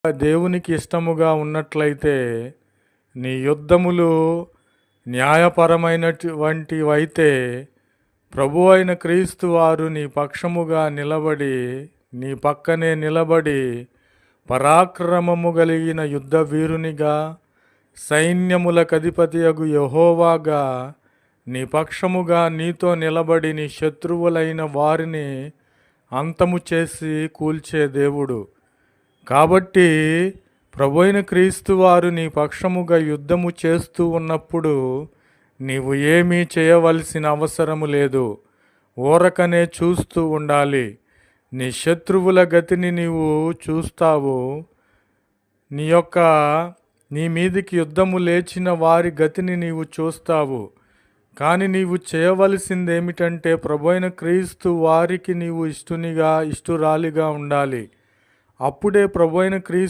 దేవునికి ఇష్టముగా ఉన్నట్లయితే నీ యుద్ధములు న్యాయపరమైనటువంటివైతే ప్రభు అయిన క్రీస్తు వారు నీ పక్షముగా నిలబడి నీ పక్కనే నిలబడి పరాక్రమము కలిగిన యుద్ధ వీరునిగా సైన్యములకు అధిపతియగు యెహోవాగా నీ పక్షముగా నీతో నిలబడి నీ శత్రువులైన వారిని అంతము చేసి కూల్చే దేవుడు. కాబట్టి ప్రభువైన క్రీస్తు వారు నీ పక్షముగా యుద్ధము చేస్తూ ఉన్నప్పుడు నీవు ఏమీ చేయవలసిన అవసరము లేదు. ఊరకనే చూస్తూ ఉండాలి. నీ శత్రువుల గతిని నీవు చూస్తావు. నీ మీదికి యుద్ధము లేచిన వారి గతిని నీవు చూస్తావు. కానీ నీవు చేయవలసిందేమిటంటే ప్రభువైన క్రీస్తు వారికి నీవు ఇష్టురాలిగా ఉండాలి. అప్పుడే ప్రభువైన క్రీస్తు